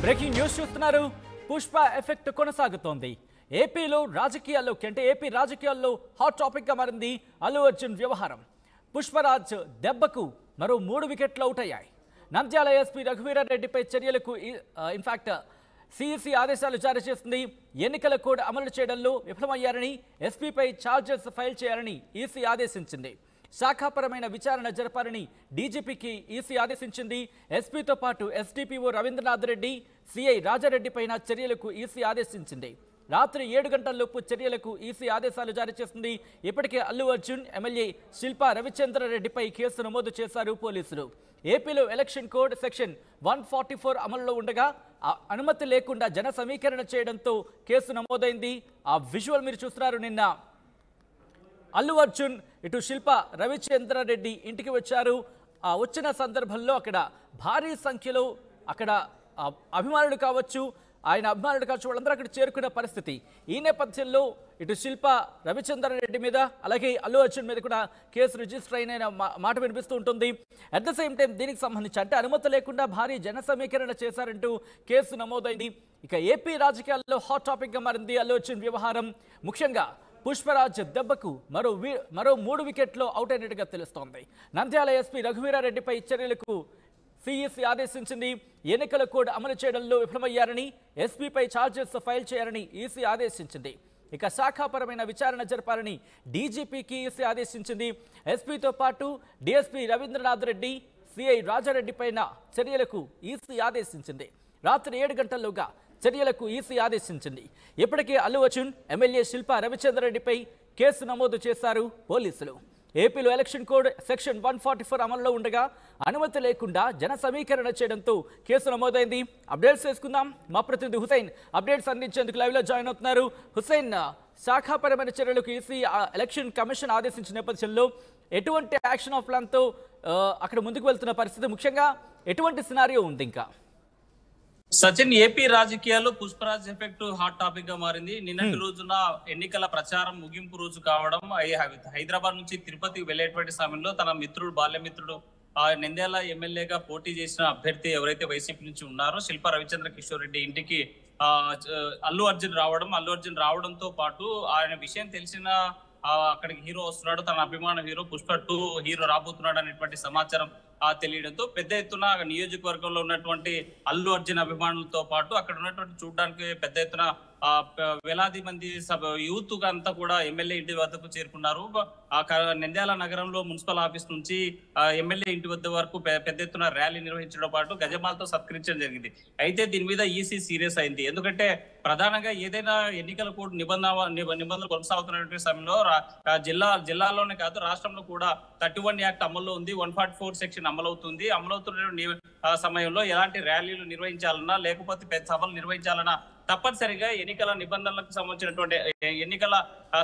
Breaking news చూస్తున్నారు. Pushpa effect కొనసాగుతోంది. ఏపీలో రాజకీయాల్లో అంటే ఏపీ రాజకీయాల్లో హాట్ టాపిక్ గా మారింది అల్లు అర్జున్ వ్యవహారం. పుష్పరాజ్ దెబ్బకు మరో 3 వికెట్లు అవుట్ అయ్యాయి. నంద్యాల ఎస్పీ రఘువీరారెడ్డిపై చర్యలకు ఇన్ఫాక్ట్ సిఇసి ఆదేశాలు జారీ చేసింది. ఎన్నికల కోడ్ అమలు చేయడంలో విఫలమయ్యారని, ఎస్పీపై ఛార్జెస్ ఫైల్ చేయాలని ఈసీ ఆదేశించింది. శాఖాపరమైన విచారణ జరపాలని డీజీపీకి ఈసీ ఆదేశించింది. ఎస్పీతో పాటు ఎస్డిపిఓ రవీంద్రనాథ్ రెడ్డి, సిఐ రాజారెడ్డి పైన చర్యలకు ఈసీ ఆదేశించింది. రాత్రి 7 గంటల్లోపు చర్యలకు ఈసీ ఆదేశాలు జారీ చేసింది. ఇప్పటికే అల్లు అర్జున్, ఎమ్మెల్యే శిల్పా రవిచంద్రారెడ్డిపై కేసు నమోదు చేశారు పోలీసులు. ఏపీలో ఎలక్షన్ కోడ్ సెక్షన్ 144 అమలులో ఉండగా అనుమతి లేకుండా జన సమీకరణ చేయడంతో కేసు నమోదైంది. ఆ విజువల్ మీరు చూస్తున్నారు. నిన్న అల్లు అర్జున్ ఇటు శిల్పా రవిచంద్రారెడ్డి ఇంటికి వచ్చారు. వచ్చిన సందర్భంలో అక్కడ భారీ సంఖ్యలో అక్కడ అభిమానులు కావచ్చు, ఆయన అభిమానులు కావచ్చు, వాళ్ళందరూ అక్కడ చేరుకున్న పరిస్థితి. ఈ నేపథ్యంలో ఇటు శిల్పా రవిచంద్రారెడ్డి మీద అలాగే అల్లు అర్జున్ మీద కూడా కేసు రిజిస్టర్ అయిన మాట వినిపిస్తూ ఉంటుంది. అట్ ద సేమ్ టైం దీనికి సంబంధించి అంటే అనుమతి లేకుండా భారీ జన సమీకరణ చేశారంటూ కేసు నమోదైంది. ఇక ఏపీ రాజకీయాల్లో హాట్ టాపిక్ గా మారింది అల్లు అర్జున్ వ్యవహారం. ముఖ్యంగా పుష్పరాజ్ దెబ్బకు మరో 3 వికెట్లు అవుట్ అయినట్టుగా తెలుస్తోంది. నంద్యాల ఎస్పీ రఘువీరారెడ్డిపై చర్యలకు సిఇసి ఆదేశించింది. ఎన్నికల కోడ్ అమలు చేయడంలో విఫలమయ్యారని, ఎస్పీపై ఛార్జెస్ ఫైల్ చేయాలని ఈసీ ఆదేశించింది. ఇక శాఖాపరమైన విచారణ జరపాలని డీజీపీకి ఈసీ ఆదేశించింది. ఎస్పీతో పాటు డిఎస్పీ రవీంద్రనాథ్ రెడ్డి, సిఐ రాజారెడ్డి పైన చర్యలకు ఈసీ ఆదేశించింది. రాత్రి 7 గంటల్లోగా చర్యలకు ఈసీ ఆదేశించింది. ఇప్పటికే అల్లు అర్జున్, ఎమ్మెల్యే శిల్పా రవిచంద్రారెడ్డిపై కేసు నమోదు చేశారు పోలీసులు. ఏపీలో ఎలక్షన్ కోడ్ సెక్షన్ 144 అమల్లో ఉండగా అనుమతి లేకుండా జన సమీకరణ చేయడంతో కేసు నమోదైంది. అప్డేట్స్ చేసుకుందాం. మా ప్రతినిధి హుసైన్ అప్డేట్స్ అందించేందుకు లైవ్లో జాయిన్ అవుతున్నారు. హుసైన్, శాఖాపరమైన చర్యలకు ఈసీ ఎలక్షన్ కమిషన్ ఆదేశించిన నేపథ్యంలో ఎటువంటి యాక్షన్ ఆఫ్ ప్లాన్తో అక్కడ ముందుకు వెళ్తున్న పరిస్థితి, ముఖ్యంగా ఎటువంటి సినారియో ఉంది? ఇంకా సచిన్, ఏపీ రాజకీయాల్లో పుష్పరాజ్ ఎఫెక్ట్ హాట్ టాపిక్ గా మారింది. నిన్నటి రోజున ఎన్నికల ప్రచారం ముగింపు రోజు కావడం, హైదరాబాద్ నుంచి తిరుపతికి వెళ్లేటువంటి సమయంలో తన మిత్రుడు, బాల్యమిత్రుడు, నంద్యాల ఎమ్మెల్యేగా పోటీ చేసిన అభ్యర్థి ఎవరైతే వైసీపీ నుంచి ఉన్నారో శిల్పా రవిచంద్ర కిషోర్ రెడ్డి ఇంటికి అల్లు అర్జున్ రావడంతో పాటు ఆయన విషయం తెలిసిన అక్కడికి హీరో వస్తున్నాడు, తన అభిమాన హీరో పుష్ప 2 హీరో రాబోతున్నాడు అనేటువంటి సమాచారం తెలియడంతో పెద్ద ఎత్తున నియోజకవర్గంలో ఉన్నటువంటి అల్లు అర్జున్ అభిమానులతో పాటు అక్కడ ఉన్నటువంటి చూడడానికి పెద్ద ఎత్తున వేలాది మంది యూత్ అంతా కూడా ఎమ్మెల్యే ఇంటి వద్దకు చేరుకున్నారు. నంద్యాల నగరంలో మున్సిపల్ ఆఫీస్ నుంచి ఎమ్మెల్యే ఇంటి వద్ద వరకు పెద్ద ఎత్తున ర్యాలీ నిర్వహించడం పాటు గజమాలతో సత్కరించడం జరిగింది. అయితే దీని మీద ఈసీ సీరియస్ అయింది. ఎందుకంటే ప్రధానంగా ఏదైనా ఎన్నికల కోడ్ నిబంధనలు కొనసాగుతున్నటువంటి సమయంలో జిల్లాలోనే కాదు రాష్ట్రంలో కూడా 31 యాక్ట్ అమల్లో ఉంది. 144 సెక్షన్ అమలవుతుంది. అమలవుతున్న సమయంలో ఎలాంటి ర్యాలీలు నిర్వహించాలన్నా లేకపోతే పెద్ద సభలు నిర్వహించాలన్నా తప్పనిసరిగా ఎన్నికల నిబంధనలకు సంబంధించినటువంటి ఎన్నికల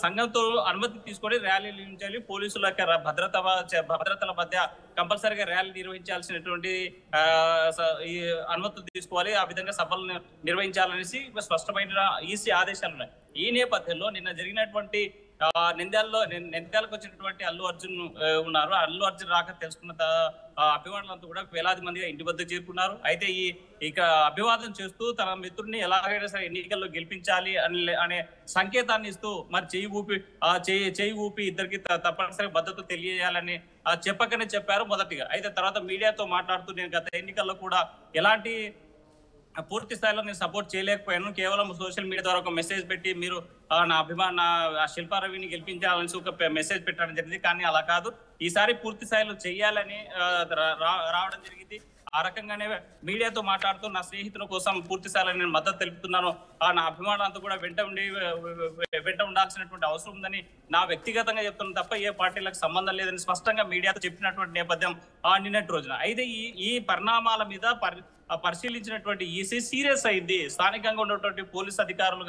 సంఘంతో అనుమతి తీసుకొని ర్యాలీలు నిర్వహించాలి. పోలీసుల భద్రతల మధ్య కంపల్సరిగా ర్యాలీ నిర్వహించాల్సినటువంటి అనుమతులు తీసుకోవాలి. ఆ విధంగా సభలు నిర్వహించాలనేసి స్పష్టమైన ఈసీ ఆదేశాలు ఉన్నాయి. ఈ నేపథ్యంలో నిన్న జరిగినటువంటి నంద్యాలకు వచ్చినటువంటి అల్లు అర్జున్ ఉన్నారు. అల్లు అర్జున్ రాక తెలుసుకున్న అభిమానులంతా కూడా వేలాది మందిగా ఇంటి వద్ద చేరుకున్నారు. అయితే ఇక అభివాదం చేస్తూ తన మిత్రుడిని ఎలాగైనా సరే ఎన్నికల్లో గెలిపించాలి అనే సంకేతాన్ని ఇస్తూ మరి చేయి ఊపి ఇద్దరికి తప్పనిసరిగా మద్దతు తెలియజేయాలని చెప్పకనే చెప్పారు మొదటిగా. అయితే తర్వాత మీడియాతో మాట్లాడుతూ నేను గత ఎన్నికల్లో కూడా ఎలాంటి పూర్తి స్థాయిలో నేను సపోర్ట్ చేయలేకపోయాను, కేవలం సోషల్ మీడియా ద్వారా ఒక మెసేజ్ పెట్టి మీరు నా శిల్పా రవిని గెలిపించాలని ఒక మెసేజ్ పెట్టడం జరిగింది. కానీ అలా కాదు, ఈసారి పూర్తి స్థాయిలో చెయ్యాలని రావడం జరిగింది. ఆ రకంగానే మీడియాతో మాట్లాడుతూ నా స్నేహితుల కోసం పూర్తి స్థాయిలో నేను మద్దతు తెలుపుతున్నాను, నా అభిమానులంతా కూడా వెంట ఉండాల్సినటువంటి అవసరం ఉందని నా వ్యక్తిగతంగా చెప్తున్నాను తప్ప ఏ పార్టీలకు సంబంధం లేదని స్పష్టంగా మీడియాతో చెప్పినటువంటి నేపథ్యం నిన్నటి రోజున. అయితే ఈ పరిణామాల మీద పరిశీలించినటువంటి ఈసీ సీరియస్ అయింది. స్థానికంగా ఉన్నటువంటి పోలీస్ అధికారులు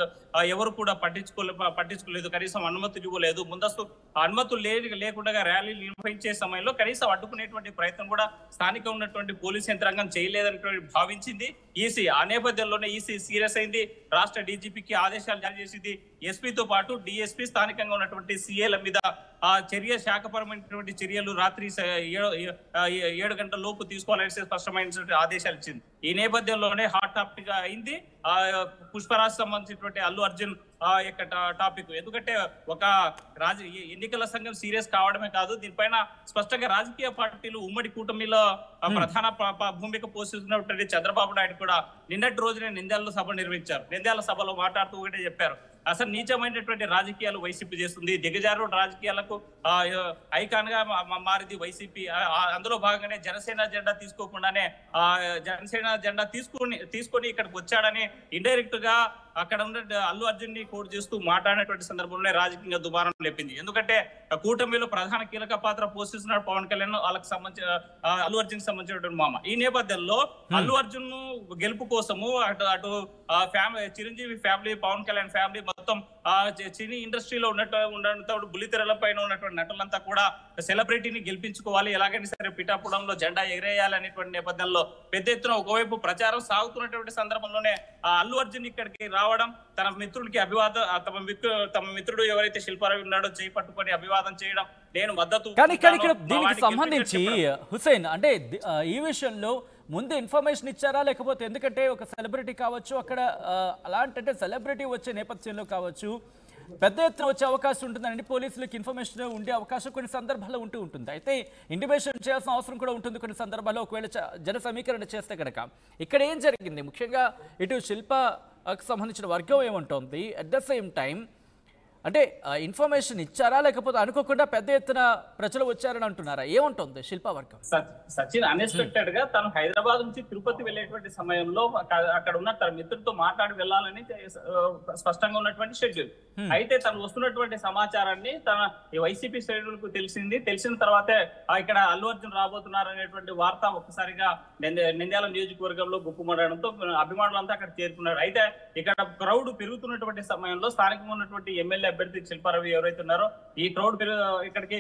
ఎవరు కూడా పట్టించుకోలేదు, కనీసం అనుమతులు ఇవ్వలేదు. ముందస్తు అనుమతులు లేకుండా ర్యాలీలు నిర్వహించే సమయంలో కనీసం అడ్డుకునేటువంటి ప్రయత్నం కూడా స్థానికంగా ఉన్నటువంటి పోలీస్ యంత్రాంగం చేయలేదని భావించింది ఈసీ. ఆ నేపథ్యంలోనే ఈసీ సీరియస్ అయింది. రాష్ట్ర డీజీపీకి ఆదేశాలు జారీ చేసింది. ఎస్పీతో పాటు డిఎస్పీ, స్థానికంగా ఉన్నటువంటి సీఏల మీద శాఖపరమైనటువంటి చర్యలు రాత్రి 7 గంటల లోపు తీసుకోవాలనేసి స్పష్టమైనటువంటి ఆదేశాలు ఇచ్చింది. ఈ నేపథ్యంలోనే హాట్ టాపిక్ గా అయింది పుష్పరాజ్ సంబంధించినటువంటి అల్లు అర్జున్ యొక్క టాపిక్. ఎందుకంటే ఒక ఎన్నికల సంఘం సీరియస్ కావడమే కాదు, దీనిపైన స్పష్టంగా రాజకీయ పార్టీలు ఉమ్మడి కూటమిలో ప్రధాన భూమిక పోషిస్తున్నటువంటి చంద్రబాబు నాయుడు కూడా నిన్నటి రోజునే నంద్యాలలో సభ నిర్వహించారు. నంద్యాల సభలో మాట్లాడుతూ ఒకటే చెప్పారు, అసలు నీచమైనటువంటి రాజకీయాలు వైసీపీ చేస్తుంది, దిగజారు రాజకీయాలకు ఐకాన్ గా మారింది వైసీపీ. అందులో భాగంగానే జనసేన జెండా తీసుకోకుండానే జనసేన జెండా తీసుకొని ఇక్కడికి వచ్చాడని ఇండైరెక్ట్ గా అక్కడ ఉన్న అల్లు అర్జున్ ని కోట్ చేస్తూ మాట్లాడినటువంటి సందర్భంలోనే రాజకీయంగా దుమారం లేపింది. ఎందుకంటే కూటమిలో ప్రధాన కీలక పాత్ర పోషిస్తున్నాడు పవన్ కళ్యాణ్, వాళ్ళకి సంబంధించిన అల్లు అర్జున్ సంబంధించినటువంటి మామ. ఈ నేపథ్యంలో అల్లు అర్జున్ గెలుపు కోసము అటు family Chiranjeevi family, Pawan Kalyan family మొత్తం సినీ ఇండస్ట్రీలో ఉండటంతో బుల్లితెరల పైన ఉన్నటువంటి నటులంతా కూడా సెలబ్రిటీని గెలిపించుకోవాలి, ఎలాగైనా సరే పిఠాపురంలో జెండా ఎగరేయాలి అనేటువంటి నేపథ్యంలో పెద్ద ఎత్తున ఒకవైపు ప్రచారం సాగుతున్నటువంటి సందర్భంలోనే అల్లు అర్జున్ ఇక్కడికి రావడం, తన మిత్రుడికి తమ మిత్రుడు ఎవరైతే శిల్పారావు ఉన్నాడో చేయి పట్టుకొని అభివాదం చేయడం, నేను మద్దతు. కానీ దీనికి సంబంధించి హుసేన్ అంటే ఈ విషయంలో ముందు ఇన్ఫర్మేషన్ ఇచ్చారా, లేకపోతే ఎందుకంటే ఒక సెలబ్రిటీ కావచ్చు అక్కడ అలాంటి సెలబ్రిటీ వచ్చే నేపథ్యంలో కావచ్చు పెద్ద ఎత్తున వచ్చే అవకాశం ఉంటుందండి, పోలీసులకు ఇన్ఫర్మేషన్ ఉండే అవకాశం కొన్ని సందర్భాల్లో ఉంటుంది. అయితే ఇంటిమేషన్ చేయాల్సిన అవసరం కూడా ఉంటుంది కొన్ని సందర్భాల్లో, ఒకవేళ జన సమీకరణ చేస్తే కనుక. ఇక్కడ ఏం జరిగింది ముఖ్యంగా ఇటు శిల్పకు సంబంధించిన వర్గం ఏమంటోంది, అట్ ద సేమ్ టైం అంటే ఇన్ఫర్మేషన్ ఇచ్చారా, లేకపోతే అనుకోకుండా పెద్ద ఎత్తున ప్రజలు వచ్చారని అంటున్నారా, ఏమంటుంది శిల్ప వర్గం? సచిన్ అన్ఎక్స్పెక్టెడ్ గా తను హైదరాబాద్ నుంచి తిరుపతి వెళ్ళేటువంటి సమయంలో అక్కడ ఉన్న తన మిత్రుడితో మాట్లాడి వెళ్ళాలని స్పష్టంగా ఉన్నటువంటి షెడ్యూల్. అయితే తను వస్తున్నటువంటి సమాచారాన్ని తన వైసీపీ శ్రేణులకు తెలిసిన తర్వాతే ఇక్కడ అల్లు అర్జున్ రాబోతున్నారు అనేటువంటి వార్త ఒక్కసారిగా నంద్యాల నియోజకవర్గంలో గుప్పుమడడంతో అభిమానులంతా అక్కడ చేరుకున్నారు. అయితే ఇక్కడ క్రౌడ్ పెరుగుతున్నటువంటి సమయంలో స్థానికంగా ఉన్నటువంటి ఎమ్మెల్యే అభ్యర్థి శిల్పారావు ఎవరైతే ఉన్నారో ఈ క్రౌడ్ ఇక్కడికి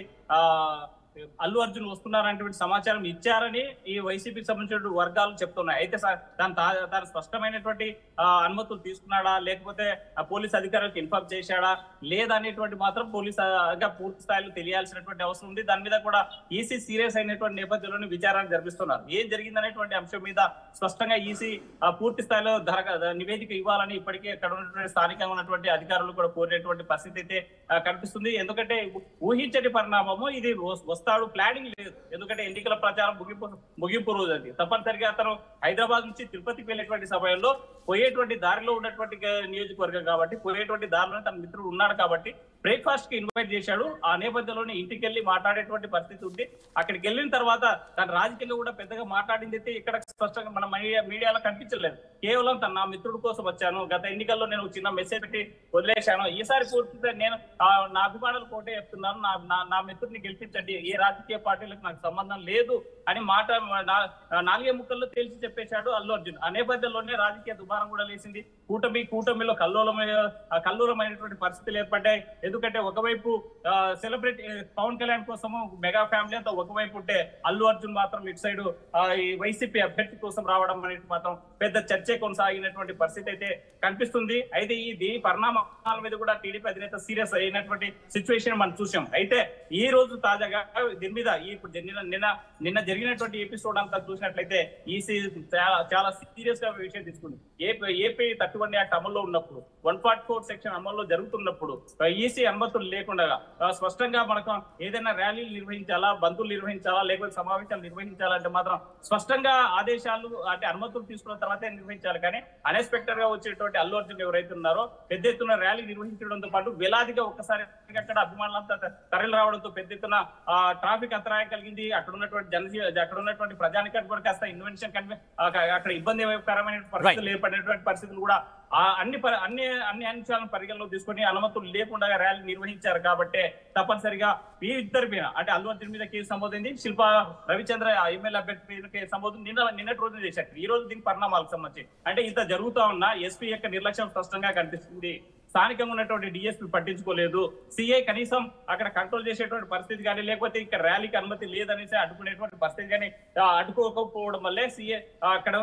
అల్లు అర్జున్ వస్తున్నారనేటువంటి సమాచారం ఇచ్చారని ఈ వైసీపీకి సంబంధించిన వర్గాలు చెప్తున్నాయి. అయితే తను స్పష్టమైనటువంటి అనుమతులు తీసుకున్నాడా, లేకపోతే పోలీస్ అధికారులకు ఇన్ఫార్మ్ చేశాడా లేదా అనేటువంటి మాత్రం పూర్తి స్థాయిలో తెలియాల్సినటువంటి అవసరం ఉంది. దాని మీద కూడా ఈసీ సీరియస్ అయినటువంటి నేపథ్యంలోనే విచారణ జరిపిస్తున్నారు. ఏం జరిగిందనేటువంటి అంశం మీద స్పష్టంగా ఈసీ పూర్తి స్థాయిలో నివేదిక ఇవ్వాలని ఇప్పటికే అక్కడ ఉన్నటువంటి స్థానికంగా ఉన్నటువంటి అధికారులు కూడా కోరినటువంటి పరిస్థితి అయితే కనిపిస్తుంది. ఎందుకంటే ఊహించని పరిణామము ఇది వస్తాడు, ప్లానింగ్ లేదు. ఎందుకంటే ఎన్నికల ప్రచారం ముగింపు రోజు అది. తప్పనిసరిగా అతను హైదరాబాద్ నుంచి తిరుపతికి వెళ్ళేటువంటి సమయంలో పోయేటువంటి దారిలో ఉన్నటువంటి నియోజకవర్గం కాబట్టి పోయేటువంటి దారిలోనే తన మిత్రుడు ఉన్నాడు కాబట్టి బ్రేక్ఫాస్ట్ కి ఇన్వైట్ చేశాడు. ఆ నేపథ్యంలోనే ఇంటికి వెళ్ళి మాట్లాడేటువంటి పరిస్థితి ఉంది. అక్కడికి వెళ్ళిన తర్వాత తన రాజకీయంగా కూడా పెద్దగా మాట్లాడింది అయితే ఇక్కడ స్పష్టంగా మన మీడియాలో కనిపించలేదు. కేవలం నా మిత్రుడి కోసం వచ్చాను, గత ఎన్నికల్లో నేను చిన్న మెసేజ్ పెట్టి వదిలేశాను, ఈసారి పూర్తిగా నేను నా అభిమానులు కోటే చెప్తున్నాను, నా మిత్రుడిని గెలిపించండి, ఏ రాజకీయ పార్టీలకు నాకు సంబంధం లేదు అని నాలుగే ముక్కల్లో తేల్చి చెప్పేశాడు అల్లు అర్జున్. ఆ నేపథ్యంలోనే రాజకీయ దుమారం కూడా లేచింది. కూటమిలో కల్లోలమైనటువంటి పరిస్థితులు ఏర్పడ్డాయి. ఎందుకంటే ఒకవైపు సెలబ్రిటీ పవన్ కళ్యాణ్ కోసము మెగా ఫ్యామిలీ అంతా ఒకవైపు ఉంటే అల్లు అర్జున్ మాత్రం ఇటు సైడ్ ఈ వైసీపీ అభ్యర్థి కోసం రావడం అనేది మాత్రం పెద్ద చర్చే కొనసాగినటువంటి పరిస్థితి అయితే కనిపిస్తుంది. అయితే ఈ పరిణామాల మీద కూడా టీడీపీ అధినేత సీరియస్ అయినటువంటి సిచ్యువేషన్ మనం చూసాం. అయితే ఈ రోజు తాజాగా దీని మీద నిన్న జరిగినటువంటి ఎపిసోడ్ అంతా చూసినట్లయితే ఈసీ చాలా సీరియస్ గా విషయం తీసుకుంది. ఏపీ 31 యాక్ట్ అమల్లో ఉన్నప్పుడు 144 సెక్షన్ అమల్లో జరుగుతున్నప్పుడు ఈసీ అనుమతులు లేకుండా స్పష్టంగా మనకు ఏదైనా ర్యాలీలు నిర్వహించాలా, బంధువులు నిర్వహించాలా, లేకపోతే సమావేశాలు నిర్వహించాలంటే మాత్రం స్పష్టంగా ఆదేశాలు అంటే అనుమతులు తీసుకున్న తర్వాతే నిర్వహించాలి. కానీ అన్ఎక్స్పెక్టెడ్ గా వచ్చేటువంటి అల్లు అర్జున్ ఎవరైతే ఉన్నారో పెద్ద ఎత్తున ర్యాలీ నిర్వహించడంతో పాటు వేలాదిగా ఒక్కసారి అక్కడ అభిమానులంతా తరలి రావడంతో పెద్ద ఎత్తున ట్రాఫిక్ అంతరాయం కలిగింది. అక్కడ ఉన్నటువంటి ప్రజానికానికి కూడా కాస్త ఇన్వెన్షన్ అక్కడ ఇబ్బందికరమైన పరిస్థితులు ఏర్పడినటువంటి పరిస్థితులు కూడా అన్ని అంశాలను పరిగణలో తీసుకొని అనుమతులు లేకుండా ర్యాలీ నిర్వహించారు. కాబట్టి తప్పనిసరిగా ఈ ఇద్దరి మీద అంటే అల్లు అర్జున్ మీద కేసు సమోదైంది, శిల్పా రవిచంద్ర ఎమ్మెల్యే అభ్యర్థి మీద కేసు సమోదు నిన్నటి రోజున చేశారు. ఈ రోజు దీని పరిణామాలకు సంబంధించి అంటే ఇంత జరుగుతా ఉన్న ఎస్పీ యొక్క నిర్లక్ష్యం స్పష్టంగా కనిపిస్తుంది. స్థానికంగా ఉన్నటువంటి డిఎస్పీ పట్టించుకోలేదు, సిఐ కనీసం అక్కడ కంట్రోల్ చేసేటువంటి పరిస్థితి కానీ లేకపోతే ఇక్కడ ర్యాలీకి అనుమతి లేదనేసి అడ్డుకునేటువంటి పరిస్థితి కానీ అడ్డుకోకపోవడం వల్లే సిఐ అక్కడ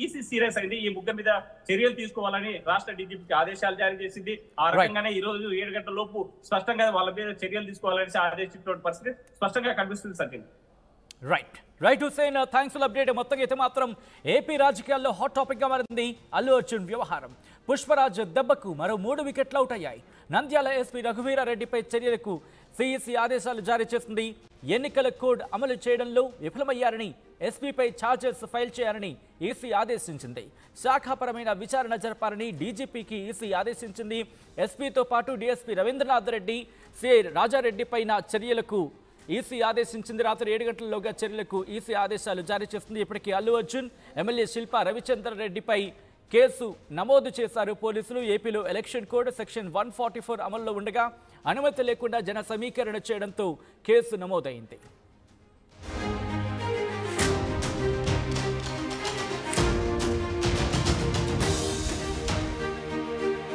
ఈసీ సీరియస్ అయింది. ఈ ముగ్గురు మీద చర్యలు తీసుకోవాలని రాష్ట్ర డీజీపీకి ఆదేశాలు జారీ చేసింది. ఆ రకంగానే ఈ రోజు 7 గంటల లోపు స్పష్టంగా వాళ్ళ మీద చర్యలు తీసుకోవాలని ఆదేశించినటువంటి పరిస్థితి స్పష్టంగా కనిపిస్తుంది. Sachin. Right Hussain, thanks for update. మొత్తంగా అయితే మాత్రం ఏపీ రాజకీయాల్లో హాట్ టాపిక్గా మారింది అల్లు అర్జున్ వ్యవహారం. పుష్పరాజ్ దెబ్బకు మరో 3 వికెట్లు అవుట్ అయ్యాయి. నంద్యాల ఎస్పీ రఘువీరారెడ్డిపై చర్యలకు సిఈసి ఆదేశాలు జారీ చేసింది. ఎన్నికల కోడ్ అమలు చేయడంలో విఫలమయ్యారని, ఎస్పీపై ఛార్జెస్ ఫైల్ చేయాలని ఈసీ ఆదేశించింది. శాఖాపరమైన విచారణ జరపాలని డీజీపీకి ఈసీ ఆదేశించింది. ఎస్పీతో పాటు డీఎస్పీ రవీంద్రనాథ్ రెడ్డి, సిఐ రాజారెడ్డి పైన చర్యలకు ఈసీ ఆదేశించింది. రాత్రి 7 గంటలలోగా చర్యలకు ఈసీ ఆదేశాలు జారీ చేస్తుంది. ఇప్పటికీ అల్లు అర్జున్, ఎమ్మెల్యే శిల్పా రవిచంద్ర రెడ్డిపై కేసు నమోదు చేశారు పోలీసులు. ఏపీలో ఎలక్షన్ కోడ్ సెక్షన్ 144 అమల్లో ఉండగా అనుమతి లేకుండా జన సమీకరణ చేయడంతో కేసు నమోదైంది.